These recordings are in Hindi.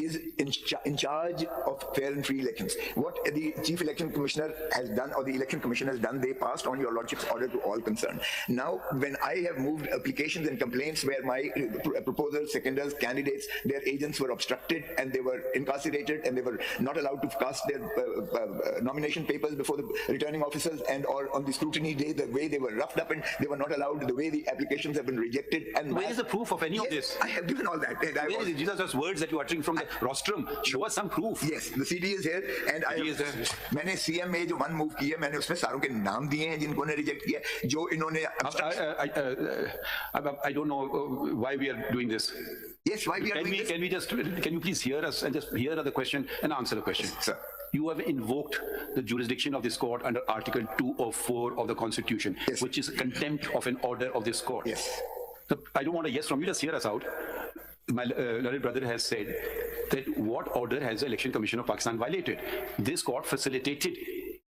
is in charge of fair and free elections. What the Chief Election Commissioner has done, or the Election Commission has done, they passed on your Lordship's order to all concerned. Now, when I have moved applications and complaints where my proposers, seconders, candidates, their agents were obstructed and they were incarcerated and they were not allowed to cast their nomination papers before the returning officers, and or on the scrutiny day, the way they were roughed up and they were not allowed, the way the applications have been rejected. And where is the proof of any of this? I have given all that. These are just words that you are uttering from the rostrum. Show us some proof. Yes, the CD is here, and मैंने CM में जो 1 मूव की है, मैंने उसमें सारों के नाम दिए हैं जिनको ने रिजेक्ट किया, जो इन्होंने I don't know why we are doing this. Yes, why we are doing this? Can you please hear us and just hear the question and answer the question? Yes, sir. You have invoked the jurisdiction of this court under Article 204 of the Constitution, yes, which is contempt of an order of this court. Yes. So I don't want a yes from you, just hear us out. My learned brother has said that what order has the Election Commission of Pakistan violated? This court facilitated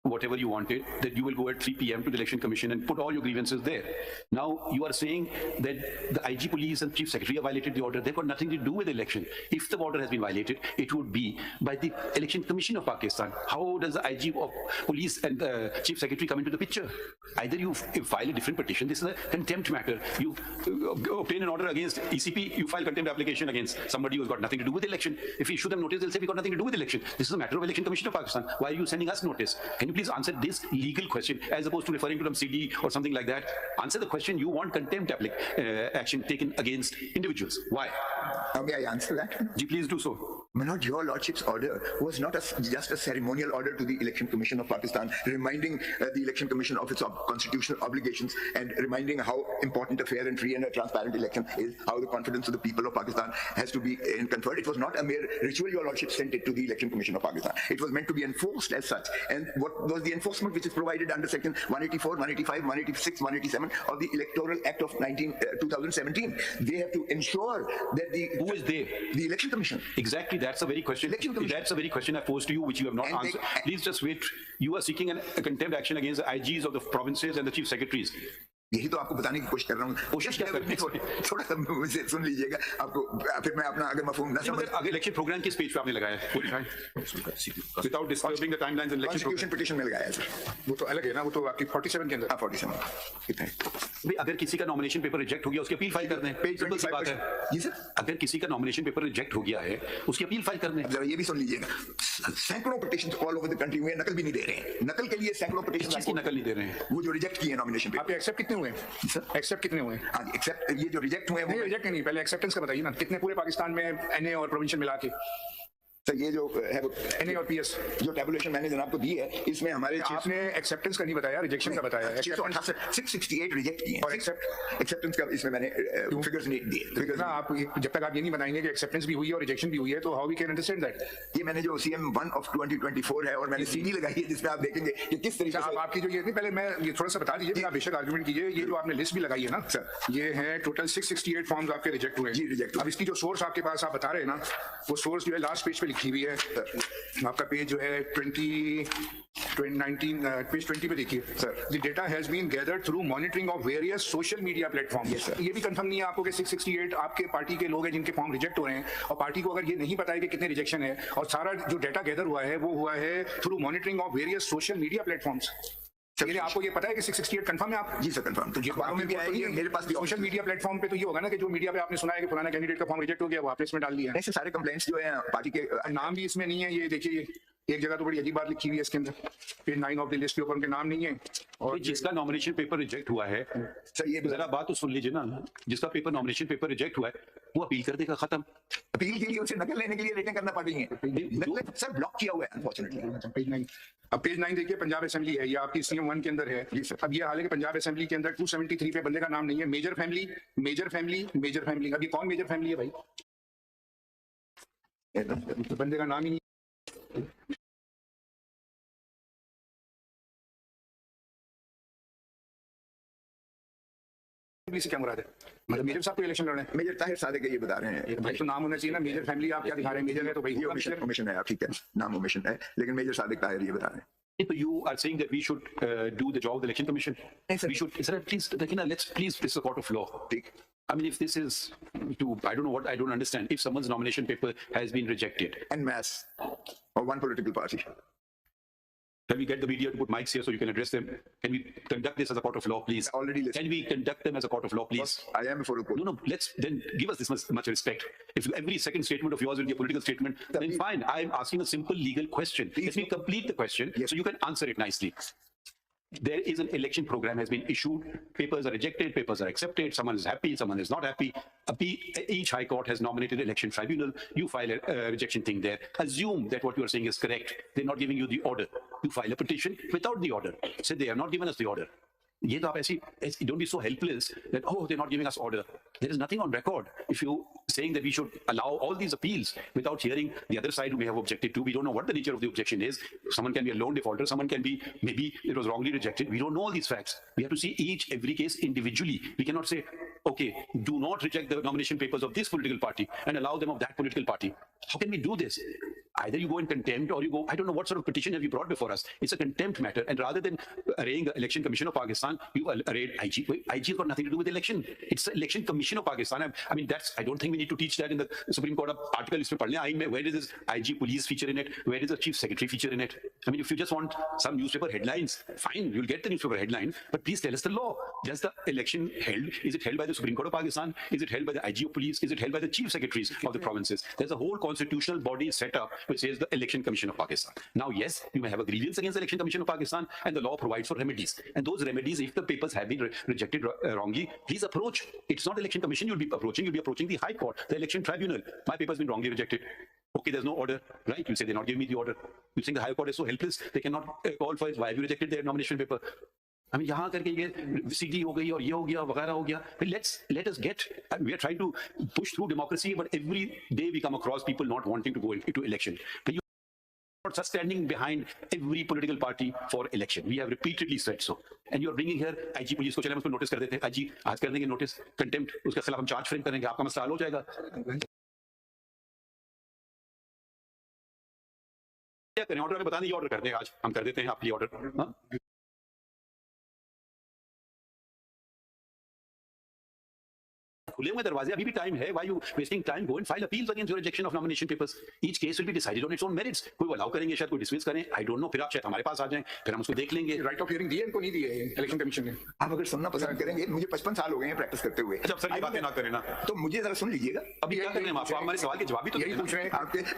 whatever you wanted, that you will go at 3 p.m. to the Election Commission and put all your grievances there. Now you are saying that the IG Police and Chief Secretary have violated the order. They've got nothing to do with the election. If the order has been violated, it would be by the Election Commission of Pakistan. How does the IG of Police and the Chief Secretary come into the picture? Either you file a different petition. This is a contempt matter. You obtain an order against ECP, you file contempt application against somebody who's got nothing to do with the election. If you issue them notice, they'll say we got nothing to do with the election. This is a matter of Election Commission of Pakistan. Why are you sending us notice? Can you please answer this legal question as opposed to referring to some CD or something like that? Answer the question. You want contempt action taken against individuals. Why? May I answer that? Please do so. My Lord, your Lordship's order was not just a ceremonial order to the Election Commission of Pakistan, reminding the Election Commission of its constitutional obligations and reminding how important a fair and free and a transparent election is, how the confidence of the people of Pakistan has to be conferred. It was not a mere ritual. Your Lordship sent it to the Election Commission of Pakistan. It was meant to be enforced as such. And what was the enforcement which is provided under Section 184, 185, 186, 187 of the Electoral Act of 2017? They have to ensure that the... Who is they? The Election Commission. Exactly. That's the very question. That's the very question I posed to you, which you have not answered. Please just wait. You are seeking a contempt action against the IGs of the provinces and the chief secretaries. यही तो आपको बताने की कोशिश कर रहा हूँ. कोशिश क्या करनी है? थोड़ा सा मुझे सुन लीजिएगा. आपको फिर मैं अपना अगर मफहूम न समझ. अगर इलेक्शन प्रोग्राम किस पेज पे आपने लगाया है? Without disturbing the timelines and election program. Petition में लगाया है सर. वो तो अलग है ना, वो तो आपकी 47 के अंदर. 47 कितना है? भाई अगर किसी का नॉमिनेशन पेपर रिजेक्ट हो गया उसकी अपील फाइल कर दें. सिंपल सी बात है. जी सर. अगर किसी का नॉमिनेशन पेपर रिजेक्ट हो गया है उसकी अपील फाइल कर दें. जरा ये भी सुन लीजिएगा. सैकड़ों petitions all over the country में नकल भी नहीं दे रहे हैं. नकल के लिए सैकड़ों पिटीशंस की नकल नहीं दे रहे हैं. वो जो रिजेक्ट किए नॉमिनेशन पेपर. आप एक्सेप्ट कितने हुए सर? एक्सेप्ट कितने हुए? हाँ जी, एक्सेप्ट ये जो रिजेक्ट हुए हैं. रिजेक्ट नहीं, पहले एक्सेप्टेंस का बताइए ना. कितने पूरे पाकिस्तान में एनए और प्रोविंशियल मिला के? सर ये जो है एनए और पीएस जो टेबुलेशन मैंने जनाब को दी है, इसमें हमारे आपने एक्सेप्टेंस का नहीं बताया, रिजेक्शन का बताया. 668 रिजेक्ट किए और एक्सेप्टेंस का इसमें मैंने फिगर्स नहीं दिए. ना आप जब तक आप ये नहीं बताएंगे कि एक्सेप्टेंस भी हुई है और रिजेक्शन भी हुई है, तो how we can understand that? ये मैंने जो CM 1 of 2024 है और मैंने CD लगाई है जिसमें आप देखेंगे कि किस तरीके से आपकी जो ये नहीं, पहले मैं ये थोड़ा सा बता दीजिए, आप बेशक आर्गुमेंट कीजिए. ये जो आपने लिस्ट भी लगाई है ना सर, ये है टोटल 668 फॉर्म्स आपके रिजेक्ट हुए. जी रिजेक्ट. अब इसकी जो सोर्स आपके पास आप बता रहे हैं ना, वो सोर्स जो है लास्ट पेज पे लिखी हुई है. आपका पेज जो है 2019 पेज 20 पे देखिए sir. The data has been gathered through monitoring of various social media platforms. ये भी कंफर्म नहीं है आपको कि 668 आपके पार्टी के लोग हैं जिनके फॉर्म रिजेक्ट हो रहे हैं, और पार्टी को अगर ये नहीं पता है कि कितने रिजेक्शन है, और सारा जो डेटा गैदर हुआ है वो हुआ है through monitoring of various social media platforms. आपको ये पता है कि 668 कंफर्म है? आप जी सर कंफर्म. तो अखबारों में भी आएगी, मेरे पास भी सोशल मीडिया प्लेटफॉर्म पे तो ये होगा ना कि जो मीडिया पे आपने सुना है कि फलाना कैंडिडेट का फॉर्म रिजेक्ट हो गया, वो आपने इसमें डाल दिया. ऐसे सारे कंप्लेंट्स जो है पार्टी के नाम भी इसमें नहीं है. ये देखिए एक जगह तो बड़ी अजीब बात लिखी हुई है इसके अंदर, पेज 9 ऑफ द लिस्ट के ऊपर उनके नाम नहीं है. और जिसका नॉमिनेशन पेपर रिजेक्ट हुआ है सर, ये जरा बात तो सुन लीजिए ना. जिसका पेपर नॉमिनेशन पेपर रिजेक्ट हुआ है वो अपील कर देगा, खत्म. अपील के लिए उसे नकल लेने के लिए रेटिंग करना पड़ेगी. नकल सर ब्लॉक किया हुआ है अनफॉर्चुनेटली. पेज 9. अब पेज 9 देखिए, पंजाब असेंबली है, ये आपकी CM 1 के अंदर है. अब ये हालांकि पंजाब असेंबली के अंदर 273 पे बंदे का नाम नहीं है. Major family, major family, major family. अब ये कौन मेजर फैमिली है भाई? बंदे का नाम ही नहीं. से क्या मुराद है? मतलब मेजर साहब को इलेक्शन लड़ रहे हैं. मेजर ताहिर सादिक ये बता रहे हैं. भाई तो नाम होना चाहिए ना. मेजर फैमिली आप क्या दिखा रहे हैं? मेजर है तो भाई ये ओमिशन है. ठीक है, नाम ओमिशन है, लेकिन मेजर सादिक ताहिर ये बता रहे हैं. So you are saying that we should do the job of the election commission? Yes, sir. We should, sir, please, let's please, this is a court of law. ठीक. I mean, if this is I don't understand. If someone's nomination paper has been rejected. En masse, or one political party. Can we get the media to put mics here so you can address them? Can we conduct this as a court of law, please? Already listening. Can we conduct them as a court of law, please? I am before the court. No, let's then give us this much respect. If every second statement of yours will be a political statement, then fine. I'm asking a simple legal question. Let me complete the question so you can answer it nicely. There is an election program has been issued. Papers are rejected, papers are accepted. Someone is happy, someone is not happy. Each high court has nominated election tribunal. You file a rejection thing there. Assume that what you are saying is correct. They're not giving you the order. You file a petition without the order. Say they have not given us the order. ये तो आप ऐसी don't be so helpless that they're not giving us order. There is nothing on record. If you saying that we should allow all these appeals without hearing the other side who may have objected to, we don't know what the nature of the objection is. Someone can be a loan defaulter, someone can be maybe it was wrongly rejected. We don't know all these facts. We have to see every case individually. We cannot say, okay, do not reject the nomination papers of this political party and allow them of that political party. How can we do this? Either you go in contempt or you go, I don't know what sort of petition have you brought before us. It's a contempt matter. And rather than arraying the Election Commission of Pakistan, you arrayed IG. IG has got nothing to do with election. It's the Election Commission of Pakistan. I mean, I don't think we need to teach that in the Supreme Court article. Where does this IG police feature in it? Where does the Chief Secretary feature in it? I mean, if you just want some newspaper headlines, fine, you'll get the newspaper headline. But please tell us the law. Does the election held? Is it held by the Supreme Court of Pakistan? Is it held by the IG of police? Is it held by the Chief Secretaries of the provinces? There's a whole constitutional body set up which says the Election Commission of Pakistan. Now, yes, you may have a grievance against the Election Commission of Pakistan, and the law provides for remedies. And those remedies, if the papers have been rejected wrongly, please approach. It's not Election Commission you'll be approaching the High Court, the Election Tribunal. My paper's been wrongly rejected. Okay, there's no order, right? You say they're not giving me the order. You think the High Court is so helpless, they cannot call for it. Why have you rejected their nomination paper? I mean, यहाँ करके ये CD हो गई और ये हो गया वगैरह हो गया. Let us get. We are trying to push through democracy, but every day we come across people not wanting to go into election. You are standing behind every political party for election. We have repeatedly said so. And you are bringing here IG police को चले हम उसको नोटिस कर देते हैं. IG आज कर देंगे नोटिस कंटेम्प्ट उसके खिलाफ हम चार्ज फ्रेम करेंगे आपका मसला हल हो जाएगा. क्या करें ऑर्डर में बता दें ये ऑर्डर कर दें आज हम कर देते हैं आपकी ऑर्डर. खुले हुए दरवाजे अभी भी टाइम है. Why you wasting time? Go and file appeals against your rejection of nomination papers. Each case will be decided on its own merits. कोई वो allow करेंगे शायद कोई dismiss करें. I don't know. फिर आप शायद हमारे पास आ जाएं फिर हम उसको देख लेंगे. राइट ऑफ हियरिंग दिए इनको नहीं दिए इलेक्शन कमीशन ने. आप अगर सुनना पसंद करेंगे मुझे 55 साल हो गए हैं प्रैक्टिस करते हुए. अच्छा सर ये बातें ना करें ना तो मुझे जरा सुन लीजिएगा. अभी क्या कर रहे हैं आप हमारे सवाल के जवाब भी तो यही पूछ रहे हैं.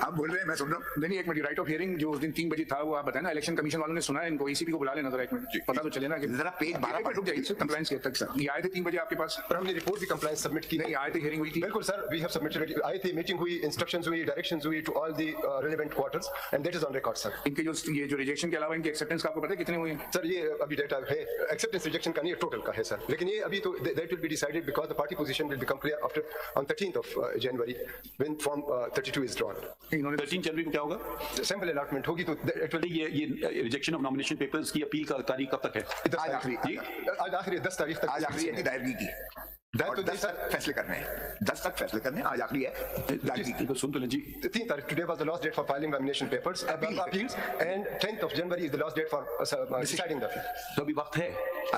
आप बोल रहे हैं मैं सुन रहा हूँ. नहीं एक मिनट राइट ऑफ हियरिंग जो उस दिन 3 बजे था वो आप बताए ना इलेक्शन कमीशन वालों ने सुना है इनको ECP को बुला लेना जरा एक मिनट पता तो चले ना कि जरा पेज 12 पर रुक जाइए कंप्लायंस के तक सर. ये आए थे 3 बजे आपके पास पर हमने रिपोर्ट भी कंप्लायंस सबमिट की. नहीं आए थे हियरिंग हुई थी. बिल्कुल सर वी हैव सबमिटेड. आई थी मीटिंग हुई इंस्ट्रक्शंस हुई डायरेक्शंस हुई to all the relevant quarters and that is on record sir. इनके जो रिजेक्शन के अलावा इनके एक्सेप्टेंस का आपको पता है कितने हुए हैं सर? ये अभी डेटा है एक्सेप्टेंस रिजेक्शन का नहीं टोटल का है सर. लेकिन ये अभी तो that will be decided because the party position will become clear after on 13th of January when form 32 is drawn. इन्होंने 13 जनवरी को क्या होगा? सैंपल अलॉटमेंट होगी तो इट विल. ये रिजेक्शन ऑफ नॉमिनेशन पेपर्स की अपील का तारीख कब तक है? आज आखिरी 10 तारीख तक. आज आखिरी है दायरगी की. 10 तक फैसले करने हैं. 10 तक फैसले करने आज आखिरी है. तो सुन तो लें जी. 3 तारीख today was the last date for filing nomination papers appeals and 10th of January is the last date for deciding the appeal. तो अभी वक्त है.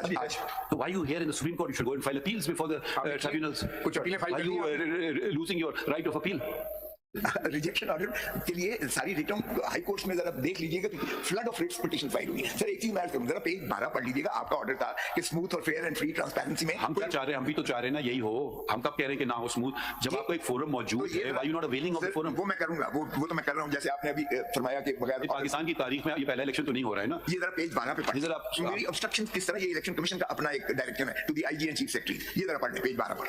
आज So why you here in the Supreme Court? You should go and file appeals before the tribunals. कुछ अपीलें फाइल Why कर you losing your right of appeal? Rejection order के लिए सारी रिटर्न हाई कोर्ट्स में जरा देख लीजिएगा कि flood of writs petition file हुई है. सर एक चीज मैं करूं जरा पेज 12 पढ़ लीजिएगा. आपका ऑर्डर था कि स्मूथ और फेयर एंड फ्री ट्रांसपेरेंसी में हम क्या चाह रहे हैं? हम भी तो चाह रहे हैं ना यही हो. हम कब कह रहे हैं कि ना हो स्मूथ जब आपको एक फोरम मौजूद है. Why you not availing of the forum? वो मैं करूंगा. वो तो मैं कर रहा हूं जैसे आपने अभी फरमाया कि बगैर पाकिस्तान की तारीख में ये पहला इलेक्शन तो नहीं हो रहा है ना. ये जरा पेज 12 पे पढ़िए. मेरी ऑब्स्ट्रक्शन किस तरह ये इलेक्शन कमीशन का अपना एक डायरेक्शन है to the IG and chief secretary. ये जरा पढ़िए पेज 12 पर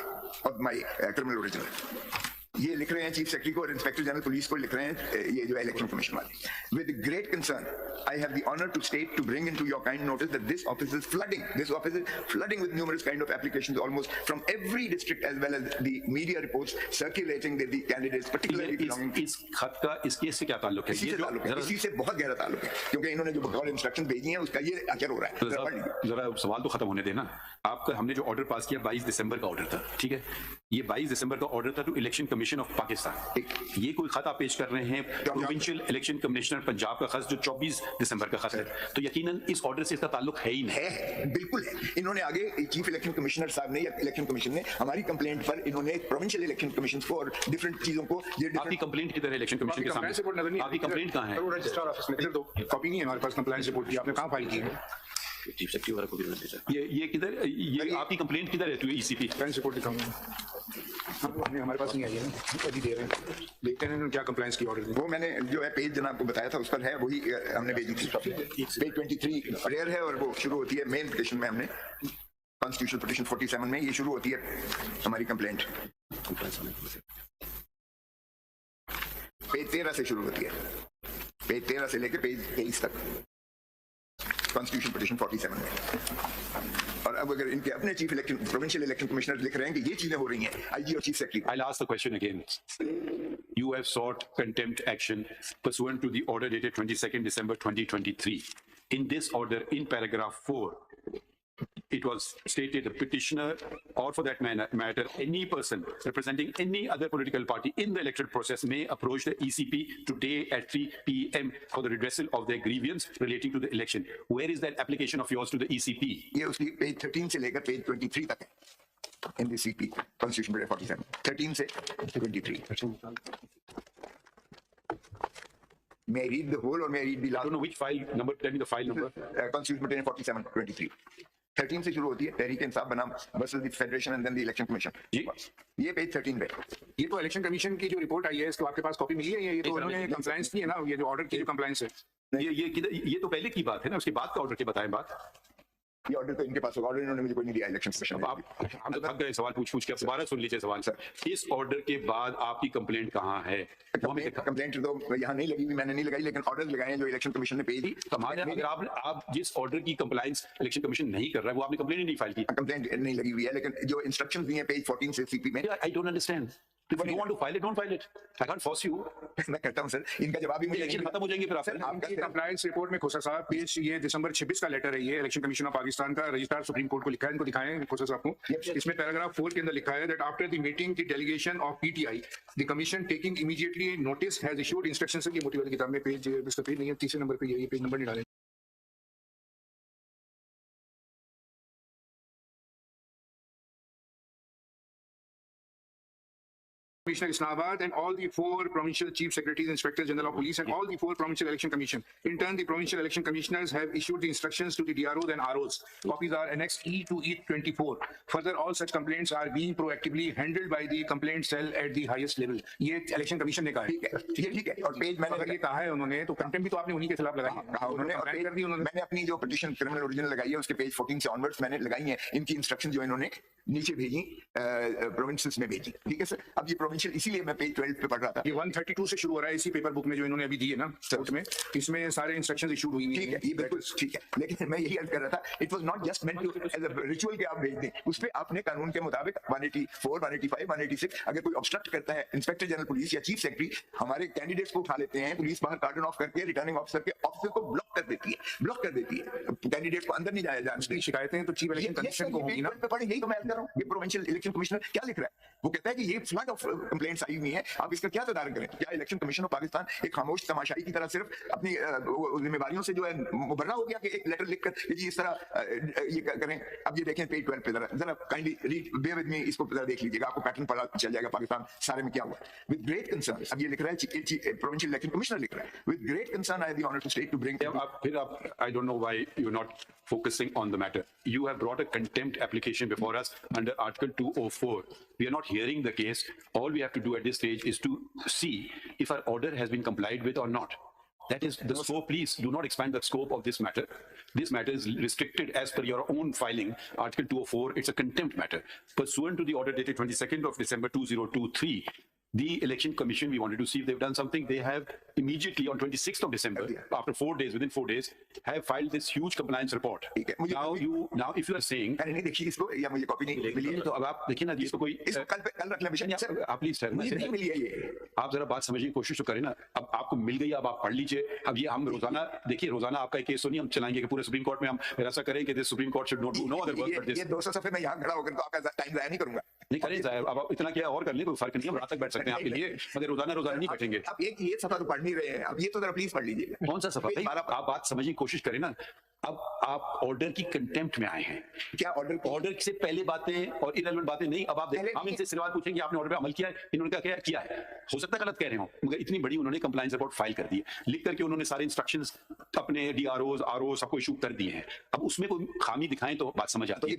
और माय क्रिमिनल ओरिजिनल. ये लिख रहे हैं चीफ सेक्रेटरी को और इंस्पेक्टर जनरल पुलिस को लिख रहे हैं ये जो इलेक्शन कमीशन वाले. With great concern I have the honour to state to bring into your kind notice that this office is flooding with numerous kind of applications almost from every district as well as the media reports circulating the candidates particularly belonging. इस खत का इस केस से क्या ताल्लुक है? इसी से बहुत गहरा ताल्लुक है क्योंकि इन्होंने जो बकौल इंस्ट्रक्शन भेजी हैं उसका ये असर हो रहा है. जरा सवाल तो खत्म होने देना. आपका हमने जो ऑर्डर पास किया 22 दिसंबर का ऑर्डर था. ठीक है ये 22 दिसंबर का ऑर्डर था to election commission commission of Pakistan, ये कोई खत आप पेश कर रहे हैं प्रोविंशियल इलेक्शन कमिश्नर पंजाब का खत जो 24 दिसंबर का खत है, तो यकीनन इस ऑर्डर से इसका ताल्लुक है ही नहीं। है, बिल्कुल है। इन्होंने आगे चीफ इलेक्शन कमिश्नर साहब ने या इलेक्शन कमीशन ने हमारी कंप्लेंट पर इन्होंने प्रोविंशियल इलेक्शन कमीशन को और डिफरेंट चीजों को आपकी कंप्लेंट किधर है इलेक्शन कमीशन के सामने? आपकी कंप्लेंट कहाँ है? रजिस्ट्रार ऑफिस में दो कॉपी नहीं है हमारे पास कंप्लायंस रिपोर्ट की, आपने कहाँ फाइल की है? चीफ सेक्रेटरी वाला को भी भेजा। ये किधर, ये आपकी कंप्लेंट किधर है? ईसीपी कंप्लायंस रिपोर्ट दिखाऊंगा, हमारे पास नहीं आई है ना, अभी दे रहे हैं, देखते हैं क्या कंप्लायंस की ऑर्डर। वो मैंने जो है पेज जना आपको बताया था उस पर है, वही हमने भेजी थी। पेज 23 रेयर है और वो शुरू होती है मेन पिटिशन में, हमने कॉन्स्टिट्यूशनल पिटिशन 47 में ये शुरू होती है हमारी कंप्लेंट। पेज 13 से शुरू होती है, पेज 13 से लेकर पेज 23 तक कॉन्स्टिट्यूशन पिटिशन 47 में। और अब अगर इनके अपने chief election provincial election commissioner लिख रहे हैं कि ये चीजें हो रही हैं, आईजी और chief secretary. I'll ask the question again. You have sought contempt action pursuant to the order dated 22nd December 2023. In this order, in paragraph 4, it was stated the petitioner, or for that matter, any person representing any other political party in the electoral process may approach the ECP today at 3 p.m. for the redressal of their grievance relating to the election. Where is that application of yours to the ECP? ये उसकी पेज 13 से लेकर पेज 23 तक है in the CP Constitution Bill 47, 13 से 23. May I read the whole or may I read the I last? don't know which file number. Tell me the file number. Constitution Bill 47, 23. 13 से शुरू होती है, तहरीक इंसाफ बनाम versus the federation and then the election commission. ये पेज 13 पे। ये तो इलेक्शन कमीशन की जो रिपोर्ट आई है, इसको आपके पास कॉपी मिली है? ये तो उन्होंने कंप्लायंस की है ना, ये जो ऑर्डर की जो कंप्लायंस है, ये तो पहले की बात है ना, उसके बाद का ऑर्डर की बताएं बात। ये ऑर्डर तो इनके पास होगा, ऑर्डर इन्होंने मुझे कोई नहीं दिया इलेक्शन कमीशन। आप हम तो थक गए सवाल पूछ के, अब दोबारा सुन लीजिए सवाल। सर, इस ऑर्डर के बाद आपकी कंप्लेंट कहाँ है? कंप्लेंट तो यहाँ नहीं लगी हुई, मैंने नहीं लगाई, लेकिन ऑर्डर लगाए हैं जो इलेक्शन कमीशन ने पेश दी। अगर आप जिस ऑर्डर की कंप्लायंस इलेक्शन कमीशन नहीं कर रहा है, वो आपने कंप्लेंट ही नहीं फाइल की। कंप्लेंट नहीं लगी हुई है, लेकिन जो इंस्ट्रक्शंस दी हैं पेज 14 से सीपी में। I don't understand. If you want to file it, don't file it. I can't force you. मैं करता हूं सर, इनका जवाब भी मुझे इलेक्शन खत्म हो जाएंगे फिर आप। आपकी कंप्लायंस रिपोर्ट में खोसा साहब पेज ये दिसंबर 26 का लेटर है, ये इलेक्शन कमीशन ऑफ पाकिस्तान का, रजिस्ट्रार सुप्रीम कोर्ट को लिखा है, इनको दिखाएं खोसा साहब को। इसमें पैराग्राफ 4 के अंदर लिखा है that after the meeting the delegation of PTI the commission taking immediately notice has issued instructions. ये मोटी वाली किताब में पेज, इसका पेज नहीं है, तीसरे नंबर पे ये पेज नंबर नहीं डालें। Commissioner Islamabad and all the 4 provincial chief secretaries, inspectors general of police, and all the 4 provincial election commission. In turn, the provincial election commissioners have issued the instructions to the DROs and ROs. Copies are annexed E to E24. Further, all such complaints are being proactively handled by the complaint cell at the highest level. ये election commission ने कहा है। ठीक है। और पेज मैंने अगर ये कहा है उन्होंने, तो कंटेम्प्ट भी तो आपने उन्हीं के खिलाफ लगाई है। उन्होंने मैंने अपनी जो पिटीशन क्रिमिनल ओरिजिनल लगाई है, उसके पेज 14 से ऑनवर्ड्स मैंने लगाई है। इनकी इंस्ट्रक्शन जो इन्होंने नीचे भेजी, प्रोविंसेस में भेजी। ठीक है सर। अब ये इसीलिए मैं पेज 12 पे पढ़ रहा था। ये 132 से शुरू हो रहा है इसी पेपर बुक में जो इन्होंने अभी दी है ना कोर्ट में, इसमें सारे इंस्ट्रक्शंस इशू हुई हैं। ठीक है, ये बिल्कुल ठीक है, लेकिन मैं यही अर्ज कर रहा था, it was not just meant to as a ritual के आप भेज दें, उस पे आपने कानून के मुताबिक 184, 185, 186 अगर कोई ऑब्स्ट्रक्ट करता है, इंस्पेक्टर जनरल पुलिस या चीफ सेक्रेटरी हमारे कैंडिडेट्स को उठा लेते हैं, पुलिस बाहर कार्डन ऑफ करके रिटर्निंग ऑफिसर के ऑफिस को ब्लॉक कर देती है, कैंडिडेट को अंदर नहीं जाया जाता। शिकायतें तो चीफ इलेक्शन कमीशन को होगी ना। यही तो मैं अर्ज कर रहा हूँ, ये प्रोविंशियल इलेक्शन कमिश्नर क्या लिख रहा है? वो कहता है कि ये फ्लड ऑफ कंप्लेंट्स आई हुई हैं, आप इसका क्या तदारक करें? क्या इलेक्शन कमीशन ऑफ पाकिस्तान एक खामोश तमाशाई की तरह सिर्फ अपनी जिम्मेदारियों से जो है मुबर्रा हो गया कि एक लेटर लिखकर जी इस तरह ये करें? अब ये देखें पेज 12 पे, जरा kindly read, bear with me, इसको जरा देख लीजिएगा, आपको पैटर्न पता चल जाएगा पाकिस्तान सारे में क्या हुआ। विद ग्रेट कंसर्न, अब ये लिख रहा है प्रोविंशियल इलेक्शन कमिश्नर लिख रहा है, with great concern I have the honour to state to bring. फिर आप I don't know why you are not focusing on the matter. You have brought a contempt application before us under Article 204. We are not hearing the case. All we have to do at this stage is to see if our order has been complied with or not. That is the scope. Please do not expand the scope of this matter. This matter is restricted as per your own filing, Article 204. It's a contempt matter. Pursuant to the order dated 22nd of December 2023, the election commission, we wanted to see if they've done something. They have immediately on 26th of December, after 4 days, within 4 days, have filed this huge compliance report. Now if you are saying, नहीं देखिए इसको, या मुझे कॉपी नहीं मिली है, तो अब आप देखिए ना, जिसको कोई कल रख लें सर, आप प्लीज सर, नहीं मिली है ये, आप जरा बात समझने की कोशिश तो करें ना। अब आपको मिल गई, अब आप पढ़ लीजिए। अब ये हम रोजाना देखिए, रोजाना आपका एक केस तो नहीं हम चलाएंगे कि पूरे सुप्रीम कोर्ट में हम ऐसा करें कि this Supreme Court should not do no other work but this. ये 200 सफे में यहाँ खड़ा होकर तो आपका टाइम जाया नहीं करूंगा। नहीं करें साहब, अब आप इतना क्या और कर लें, कोई फर्क नहीं है, हम रात तक बैठ सकते हैं आपके लिए, मगर रोजाना नहीं बैठेंगे। अब एक ये सफा तो पढ़ नहीं रहे हैं, अब ये तो जरा प्लीज पढ़ लीजिए। कौन सा सफा भाई? आप बात समझने की कोशिश करें ना। अब आप ऑर्डर की कंटेम्प्ट में आए हैं। क्या ऑर्डर से पहले बातें और इरेलेवेंट बातें नहीं। अब आप देखें, हम इनसे सवाल पूछेंगे आपने ऑर्डर पे अमल किया है, इन्होंने क्या किया है। हो सकता है गलत कह रहे हो, मगर इतनी बड़ी उन्होंने कंप्लायंस रिपोर्ट फाइल कर दी है, लिख करके उन्होंने सारे इंस्ट्रक्शंस अपने डीआरओ आरओ सबको इशू कर दिए हैं। अब उसमें कोई खामी दिखाएं तो बात समझ आती है।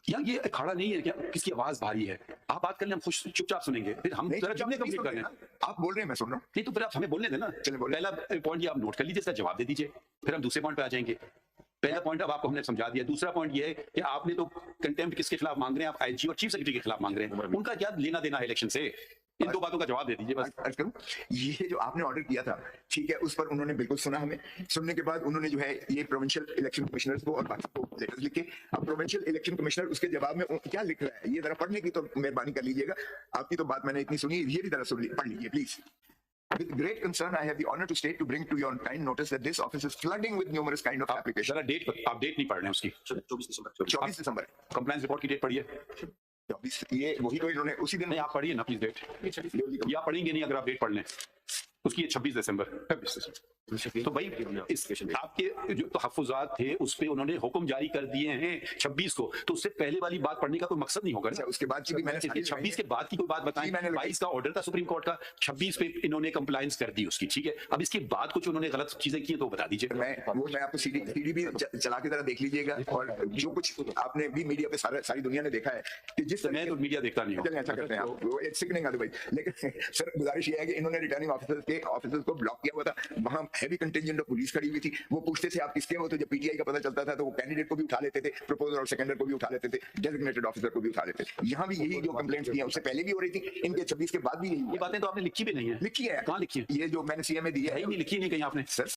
यार ये अखाड़ा नहीं है क्या, किसकी आवाज भारी है? आप बात कर लें, हम खुश चुपचाप सुनेंगे, फिर हम कंप्लीट कर लें। आप बोल रहे हैं, मैं सुन रहा हूँ। नहीं तो फिर आप हमें बोलने देना। पहला पॉइंट ये आप नोट कर लीजिए, इसका जवाब दे दीजिए, फिर हम दूसरे पॉइंट पे आ जाएंगे। पहला पॉइंट अब आपको हमने समझा दिया। दूसरा पॉइंट ये है कि आपने तो कंटेम्प्ट किसके खिलाफ मांग रहे हैं? आप आईजी और चीफ सेक्रेटरी के खिलाफ मांग रहे हैं। उनका क्या लेना देना है इलेक्शन से? इन दो बातों का जवाब दे दीजिए बस। अर्ज करूं, ये जो आपने ऑर्डर किया था, ठीक है, उस पर उन्होंने बिल्कुल सुना हमें। सुनने के बाद उन्होंने जो है ये प्रोविंशियल इलेक्शन कमिश्नर्स को और बाकी को लेटर्स लिखे। अब प्रोविंशियल इलेक्शन कमिश्नर उसके जवाब में क्या लिख रहा है, ये जरा पढ़ने की तो मेहरबानी कर लीजिएगा। आपकी तो बात मैंने इतनी सुनी, ये भी जरा पढ़ लीजिए please. With great concern, I have the honor to state to bring to your kind notice that this office is flooding with numerous kind of applications. जरा डेट, आप डेट नहीं पढ़ रहे हैं उसकी। 24 दिसंबर कंप्लायंस रिपोर्ट की डेट पढ़िए। 24, ये वही तो इन्होंने उसी दिन। नहीं आप पढ़िए ना प्लीज डेट, या पढ़ेंगे नहीं अगर आप डेट पढ़ लें उसकी। 26 दिसंबर। तो भाई आपके जो तहफ्फुज़ात थे उस पे उन्होंने हुक्म जारी कर दिए हैं 26 को, तो उससे पहले वाली बात पढ़ने का कोई मकसद नहीं होगा। उसके बाद की भी मैंने 26 के बाद की कोई बात बताई। 22 का ऑर्डर था सुप्रीम कोर्ट का, 26 पे इन्होंने कंप्लायंस कर दी उसकी, ठीक है। अब इसके बाद कुछ उन्होंने गलत चीजें की तो बता दीजिए। मैं आपको सीडी भी चला के जरा देख लीजिएगा, और जो कुछ आपने भी मीडिया पे सारी दुनिया ने देखा है कि जिस मैं तो मीडिया देखता नहीं हूँ। अच्छा करते हैं आप, वो एक सिकनिंग अदरवाइज। लेकिन सर गुजारिश ये है कि इन्होंने रिटर्निंग ऑफिसर्स को ब्लॉक किया हुआ था, वहां हैवी कंटिंजेंट ऑफ पुलिस खड़ी हुई थी। वो पूछते थे आप किसके हो, तो जब पीटीआई का पता चलता था तो वो कैंडिडेट को भी उठा लेते थे, प्रपोजर और सेकेंडर को भी उठा लेते थे, डेजिग्नेटेड ऑफिसर को भी उठा लेते थे। यहाँ भी यही जो कंप्लेंट्स की हैं उससे पहले भी हो रही थी, इनके 26 के बाद भी यही। ये बातें तो आपने लिखी भी नहीं है। लिखी है, कहाँ लिखी है? ये जो मैंने सीएमए दी है, नहीं लिखी नहीं कहीं आपने सर।